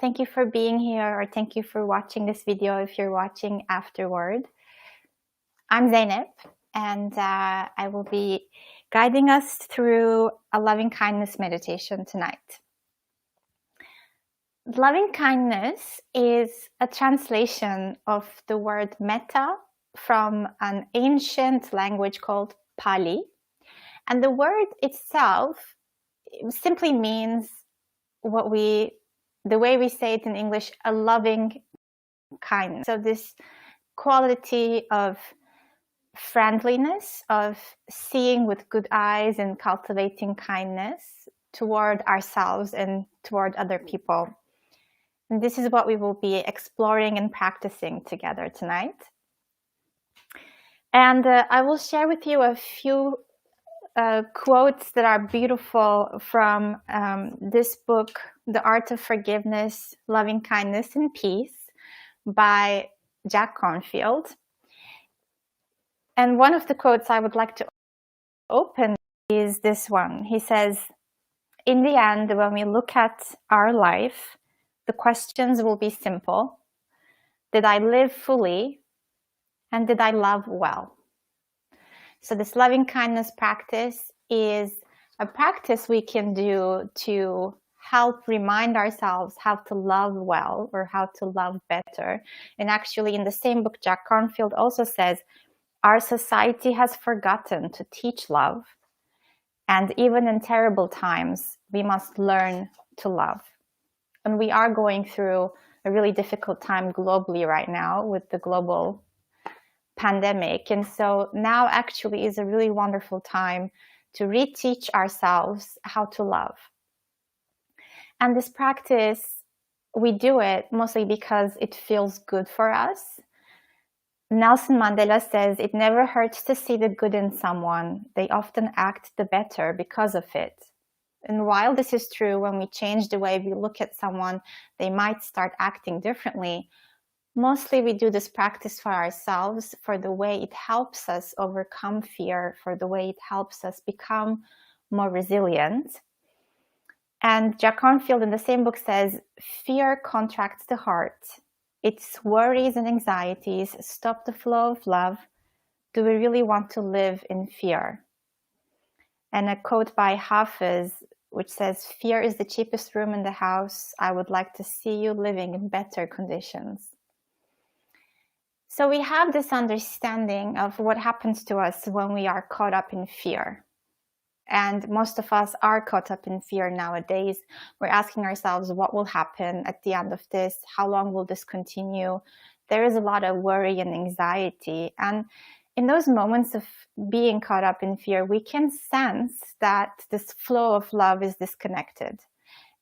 Thank you for being here, or thank you for watching this video if you're watching afterward. I'm Zainab, and I will be guiding us through a loving kindness meditation tonight. Loving kindness is a translation of the word metta from an ancient language called Pali. And the word itself simply means the way we say it in English, a loving kindness. So this quality of friendliness, of seeing with good eyes and cultivating kindness toward ourselves and toward other people. And this is what we will be exploring and practicing together tonight. And I will share with you a few quotes that are beautiful from this book, The Art of Forgiveness, Loving Kindness and Peace by Jack Canfield. And one of the quotes I would like to open is this one. He says, "In the end, when we look at our life, the questions will be simple. Did I live fully? And did I love well?" So this loving kindness practice is a practice we can do to help remind ourselves how to love well or how to love better. And actually in the same book, Jack Canfield also says, our society has forgotten to teach love. And even in terrible times, we must learn to love. And we are going through a really difficult time globally right now with the global pandemic. And so now actually is a really wonderful time to reteach ourselves how to love. And this practice, we do it mostly because it feels good for us. Nelson Mandela says, "It never hurts to see the good in someone. They often act the better because of it." And while this is true, when we change the way we look at someone, they might start acting differently. Mostly we do this practice for ourselves, for the way it helps us overcome fear, for the way it helps us become more resilient. And Jack Canfield in the same book says, "Fear contracts the heart. Its worries and anxieties stop the flow of love. Do we really want to live in fear?" And a quote by Hafiz, which says, "Fear is the cheapest room in the house. I would like to see you living in better conditions." So we have this understanding of what happens to us when we are caught up in fear. And most of us are caught up in fear nowadays. We're asking ourselves, what will happen at the end of this? How long will this continue? There is a lot of worry and anxiety. And in those moments of being caught up in fear, we can sense that this flow of love is disconnected.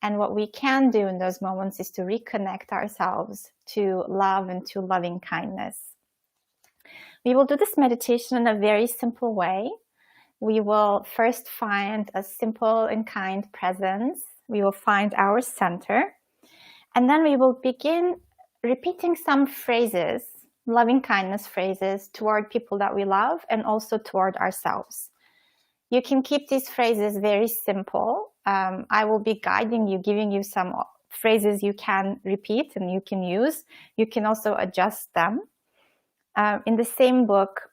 And what we can do in those moments is to reconnect ourselves to love and to loving kindness. We will do this meditation in a very simple way. We will first find a simple and kind presence. We will find our center. And then we will begin repeating some phrases, loving kindness phrases, toward people that we love and also toward ourselves. You can keep these phrases very simple. I will be guiding you, giving you some phrases you can repeat and you can use. You can also adjust them. In the same book,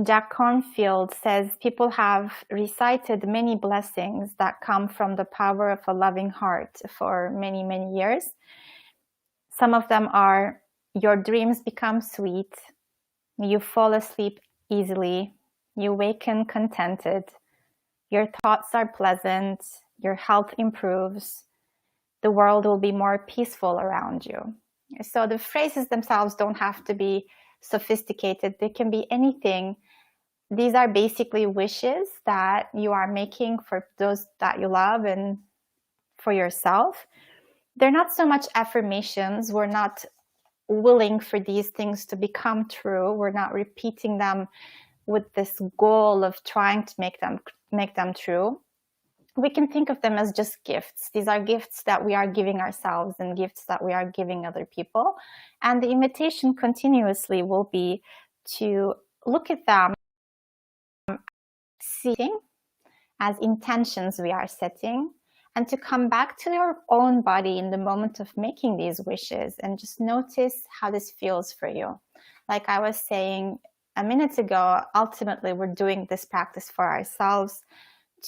Jack Canfield says people have recited many blessings that come from the power of a loving heart for many, many years. Some of them are, your dreams become sweet, you fall asleep easily, you waken contented, your thoughts are pleasant, your health improves, the world will be more peaceful around you. So the phrases themselves don't have to be sophisticated. They can be anything. These are basically wishes that you are making for those that you love and for yourself. They're not so much affirmations. We're not willing for these things to become true. We're not repeating them with this goal of trying to make them true. We can think of them as just gifts. These are gifts that we are giving ourselves and gifts that we are giving other people. And the invitation continuously will be to look at them as intentions we are setting and to come back to your own body in the moment of making these wishes and just notice how this feels for you. Like I was saying a minute ago, ultimately we're doing this practice for ourselves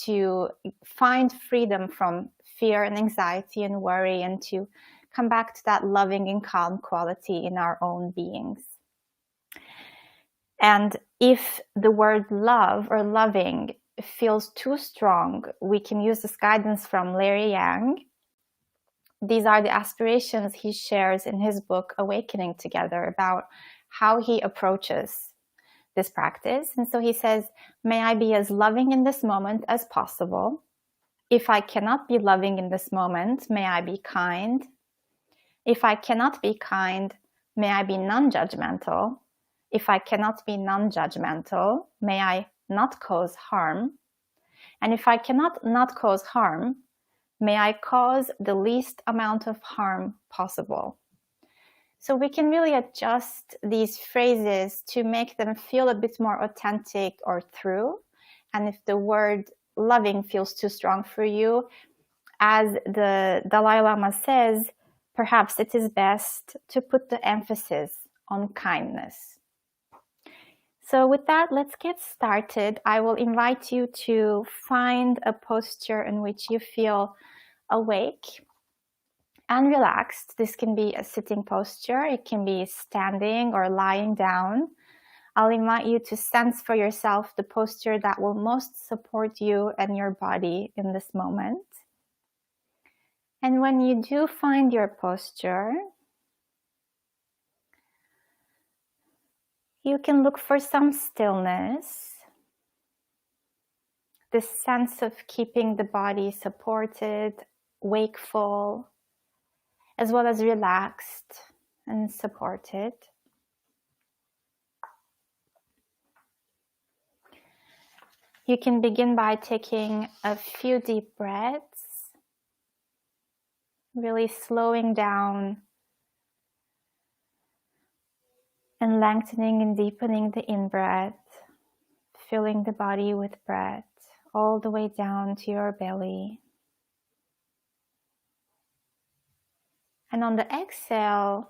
to find freedom from fear and anxiety and worry, and to come back to that loving and calm quality in our own beings. And if the word love or loving feels too strong, we can use this guidance from Larry Yang. These are the aspirations he shares in his book, Awakening Together, about how he approaches this practice. And so he says, may I be as loving in this moment as possible. If I cannot be loving in this moment, may I be kind. If I cannot be kind, may I be non-judgmental. If I cannot be non-judgmental, may I not cause harm. And if I cannot not cause harm, may I cause the least amount of harm possible. So we can really adjust these phrases to make them feel a bit more authentic or true. And if the word loving feels too strong for you, as the Dalai Lama says, perhaps it is best to put the emphasis on kindness. So with that, let's get started. I will invite you to find a posture in which you feel awake and relaxed. This can be a sitting posture. It can be standing or lying down. I'll invite you to sense for yourself the posture that will most support you and your body in this moment. And when you do find your posture, you can look for some stillness, this sense of keeping the body supported, wakeful, as well as relaxed and supported. You can begin by taking a few deep breaths, really slowing down and lengthening and deepening the in-breath, filling the body with breath all the way down to your belly. And on the exhale,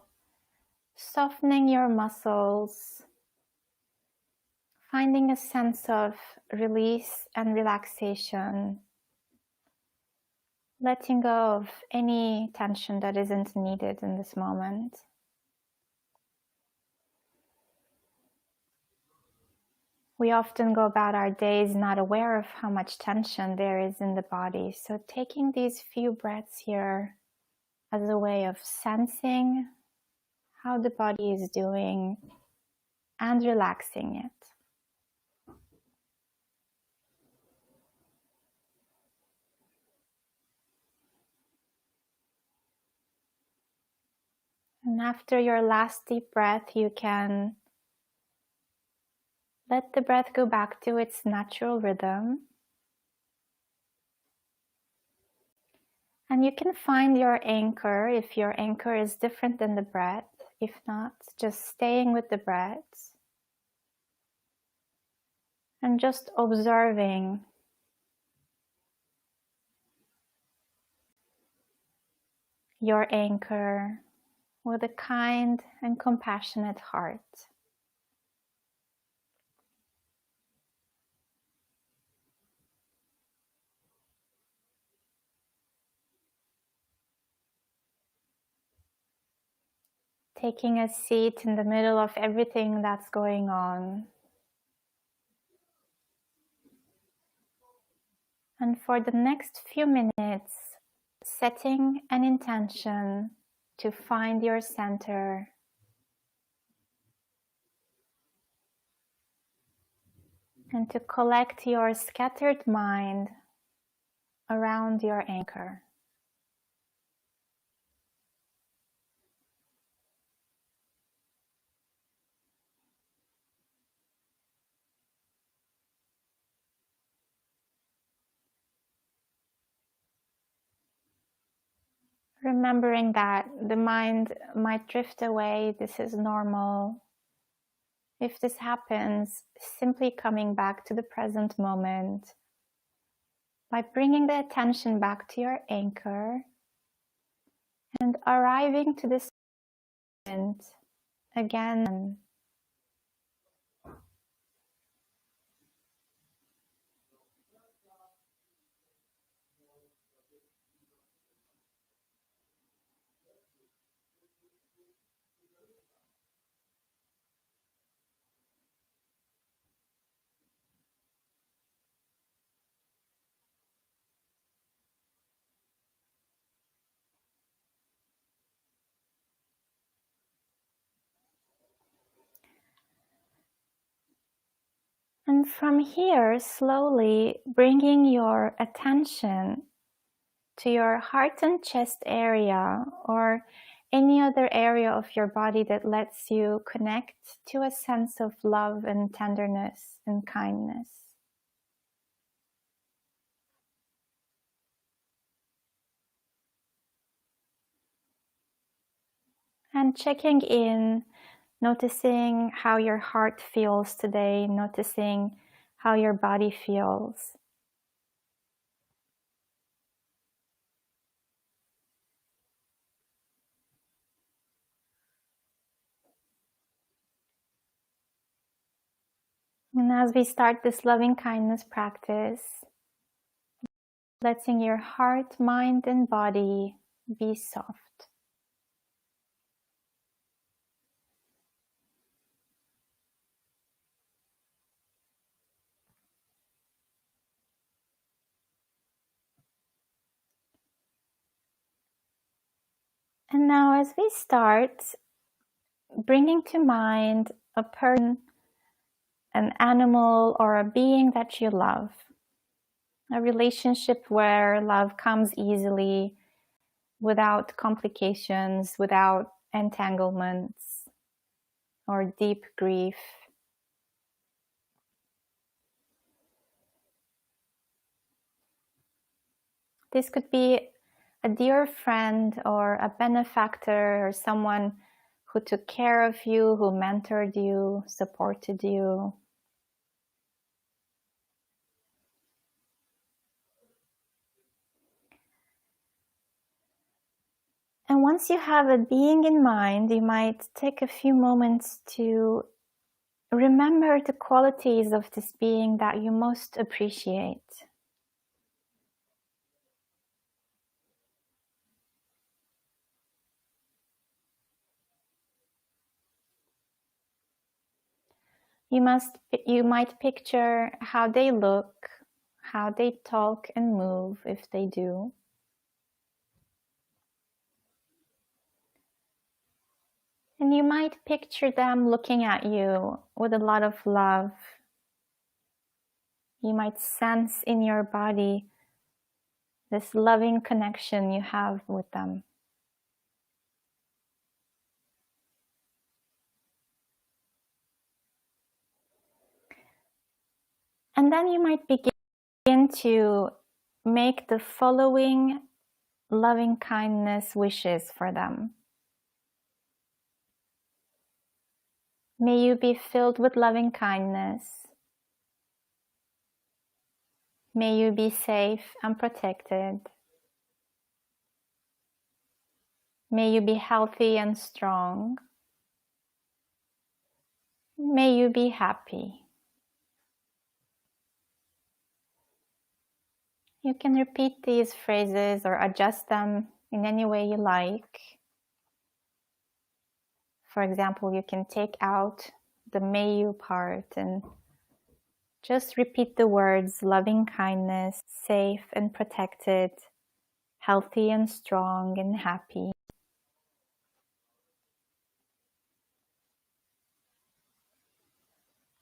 softening your muscles, finding a sense of release and relaxation, letting go of any tension that isn't needed in this moment. We often go about our days not aware of how much tension there is in the body. So taking these few breaths here as a way of sensing how the body is doing and relaxing it. And after your last deep breath, you can let the breath go back to its natural rhythm. And you can find your anchor if your anchor is different than the breath. If not, just staying with the breath and just observing your anchor with a kind and compassionate heart. Taking a seat in the middle of everything that's going on. And for the next few minutes, setting an intention to find your center. And to collect your scattered mind around your anchor. Remembering that the mind might drift away, this is normal. If this happens, simply coming back to the present moment by bringing the attention back to your anchor and arriving to this moment again. And from here, slowly bringing your attention to your heart and chest area, or any other area of your body that lets you connect to a sense of love and tenderness and kindness. And checking in, noticing how your heart feels today, noticing how your body feels. And as we start this loving kindness practice, letting your heart, mind, and body be soft. And now as we start, bringing to mind a person, an animal, or a being that you love. A relationship where love comes easily, without complications, without entanglements or deep grief. This could be a dear friend or a benefactor or someone who took care of you, who mentored you, supported you. And once you have a being in mind, you might take a few moments to remember the qualities of this being that you most appreciate. You might picture how they look, how they talk and move if they do. And you might picture them looking at you with a lot of love. You might sense in your body this loving connection you have with them. And then you might begin to make the following loving kindness wishes for them. May you be filled with loving kindness. May you be safe and protected. May you be healthy and strong. May you be happy. You can repeat these phrases or adjust them in any way you like. For example, you can take out the may you part and just repeat the words loving kindness, safe and protected, healthy and strong and happy.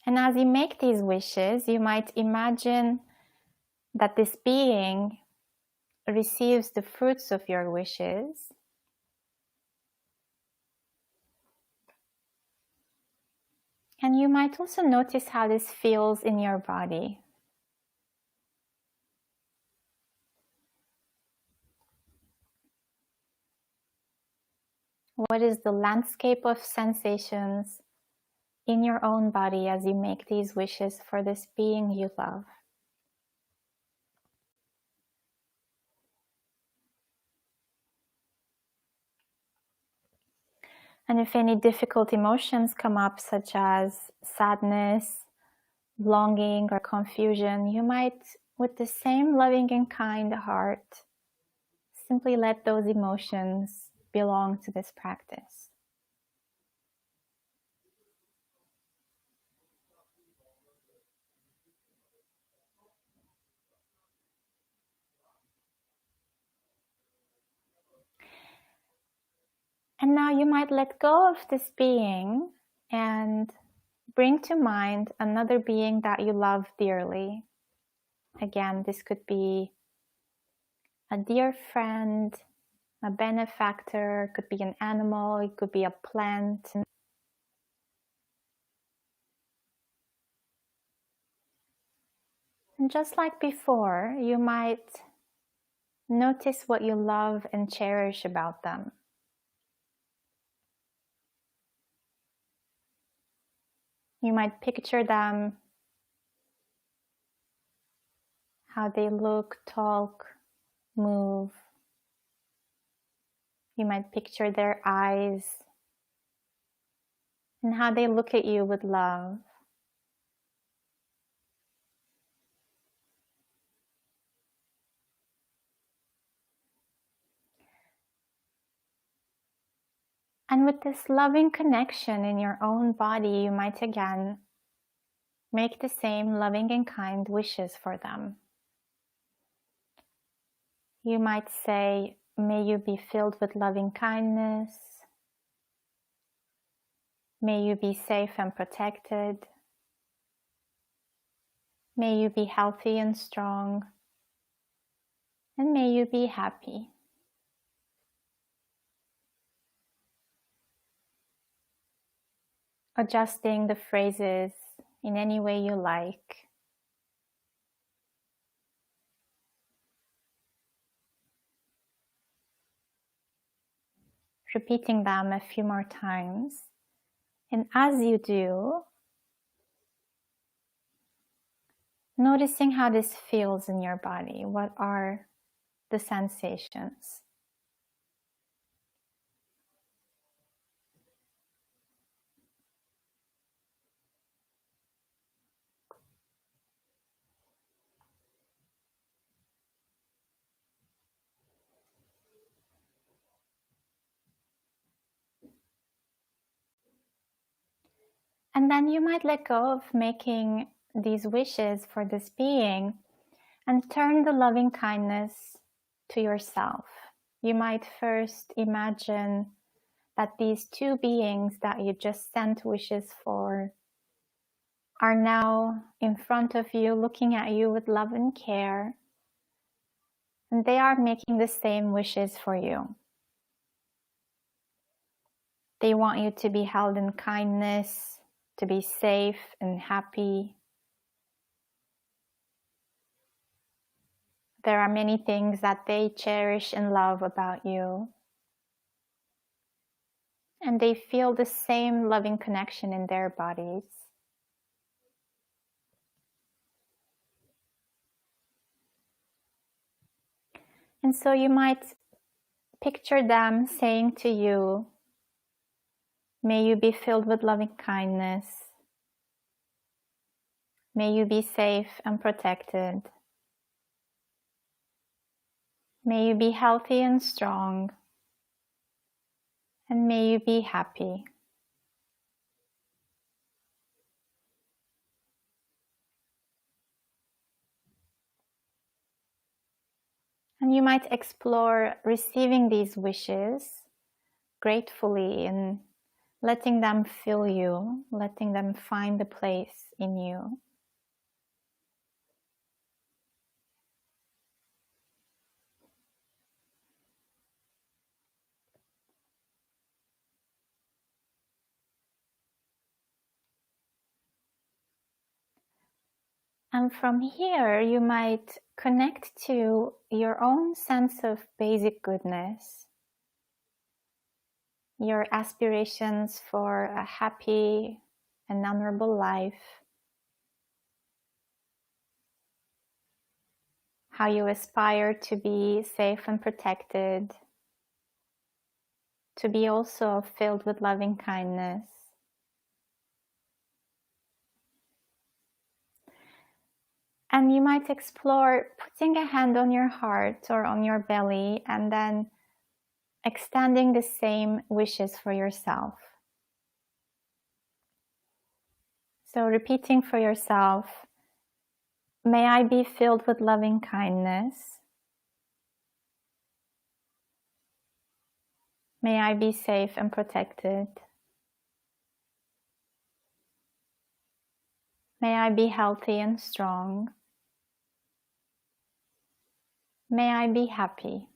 And as you make these wishes, you might imagine that this being receives the fruits of your wishes. And you might also notice how this feels in your body. What is the landscape of sensations in your own body as you make these wishes for this being you love? And if any difficult emotions come up, such as sadness, longing, or confusion, you might, with the same loving and kind heart, simply let those emotions belong to this practice. And now you might let go of this being and bring to mind another being that you love dearly. Again, this could be a dear friend, a benefactor, it could be an animal, it could be a plant. And just like before, you might notice what you love and cherish about them. You might picture them, how they look, talk, move. You might picture their eyes and how they look at you with love. And with this loving connection in your own body, you might again make the same loving and kind wishes for them. You might say, may you be filled with loving kindness. May you be safe and protected. May you be healthy and strong. And may you be happy. Adjusting the phrases in any way you like. Repeating them a few more times. And as you do, noticing how this feels in your body. What are the sensations? And then you might let go of making these wishes for this being and turn the loving kindness to yourself. You might first imagine that these two beings that you just sent wishes for are now in front of you, looking at you with love and care, and they are making the same wishes for you. They want you to be held in kindness, to be safe and happy. There are many things that they cherish and love about you. And they feel the same loving connection in their bodies. And so you might picture them saying to you, may you be filled with loving kindness. May you be safe and protected. May you be healthy and strong. And may you be happy. And you might explore receiving these wishes gratefully and letting them fill you, letting them find a place in you. And from here, you might connect to your own sense of basic goodness, your aspirations for a happy and honorable life, how you aspire to be safe and protected, to be also filled with loving kindness. And you might explore putting a hand on your heart or on your belly and then extending the same wishes for yourself. So repeating for yourself, may I be filled with loving kindness. May I be safe and protected. May I be healthy and strong. May I be happy.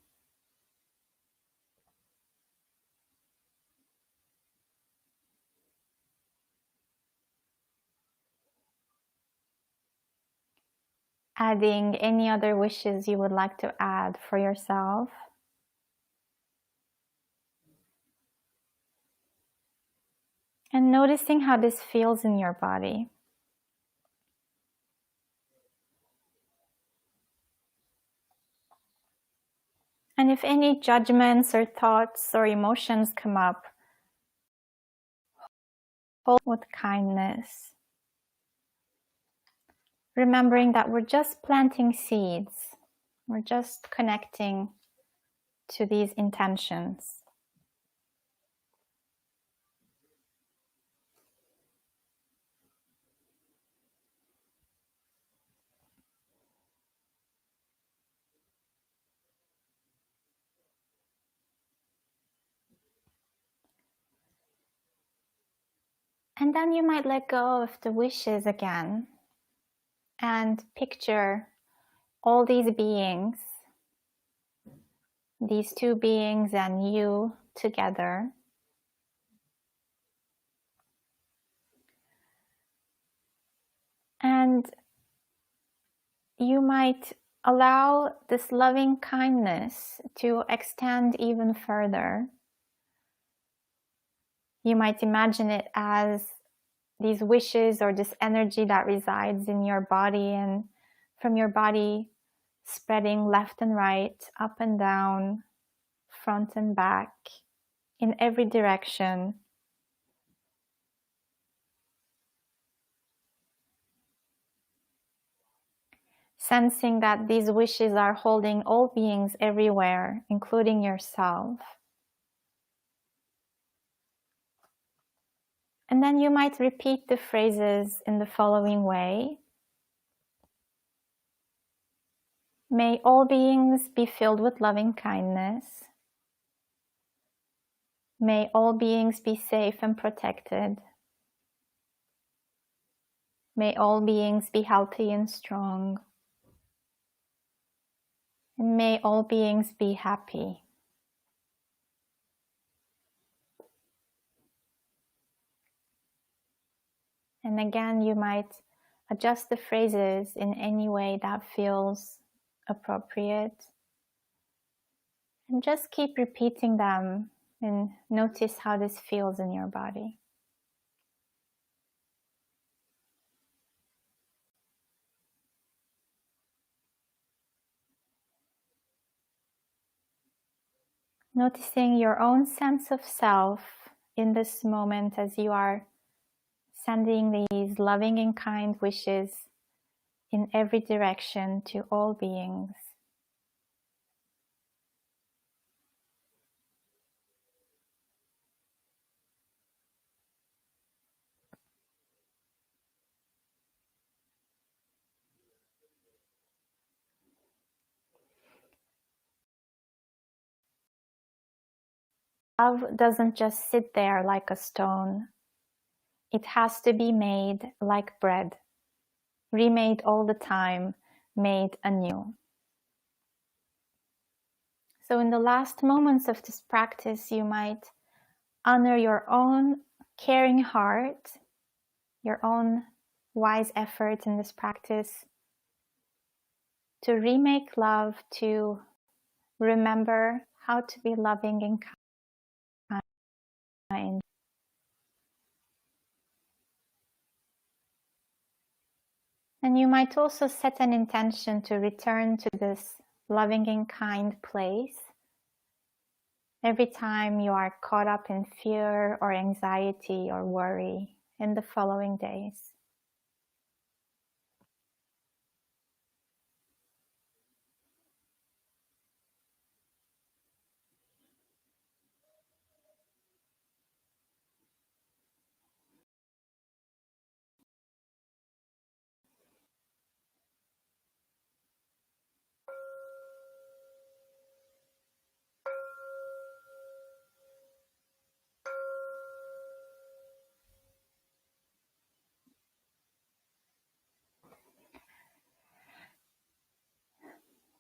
Adding any other wishes you would like to add for yourself. And noticing how this feels in your body. And if any judgments or thoughts or emotions come up, hold with kindness. Remembering that we're just planting seeds. We're just connecting to these intentions. And then you might let go of the wishes again and picture all these beings, these two beings and you together. And you might allow this loving kindness to extend even further. You might imagine it as these wishes or this energy that resides in your body, and from your body spreading left and right, up and down, front and back, in every direction. Sensing that these wishes are holding all beings everywhere, including yourself. And then you might repeat the phrases in the following way. May all beings be filled with loving kindness. May all beings be safe and protected. May all beings be healthy and strong. And may all beings be happy. And again, you might adjust the phrases in any way that feels appropriate. And just keep repeating them and notice how this feels in your body. Noticing your own sense of self in this moment as you are sending these loving and kind wishes in every direction to all beings. Love doesn't just sit there like a stone. It has to be made like bread, remade all the time, made anew. So in the last moments of this practice, you might honor your own caring heart, your own wise effort in this practice to remake love, to remember how to be loving and kind. And you might also set an intention to return to this loving and kind place every time you are caught up in fear or anxiety or worry in the following days.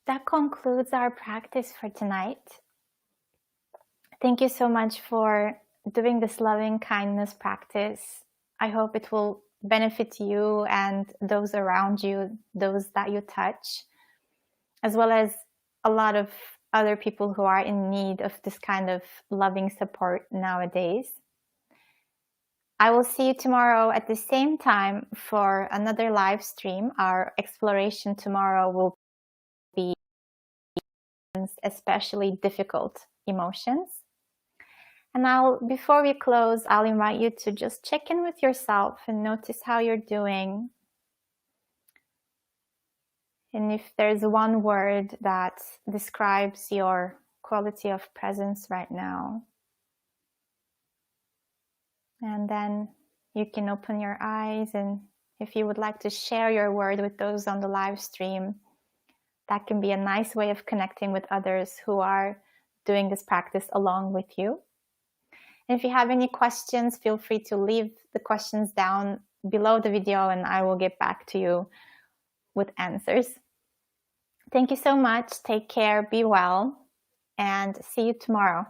That concludes our practice for tonight. Thank you so much for doing this loving kindness practice. I hope it will benefit you and those around you, those that you touch, as well as a lot of other people who are in need of this kind of loving support nowadays. I will see you tomorrow at the same time for another live stream. Our exploration tomorrow will be especially difficult emotions. And before we close, I'll invite you to just check in with yourself and notice how you're doing. And if there's one word that describes your quality of presence right now, and then you can open your eyes, and if you would like to share your word with those on the live stream, that can be a nice way of connecting with others who are doing this practice along with you. And if you have any questions, feel free to leave the questions down below the video and I will get back to you with answers. Thank you so much. Take care, be well, and see you tomorrow.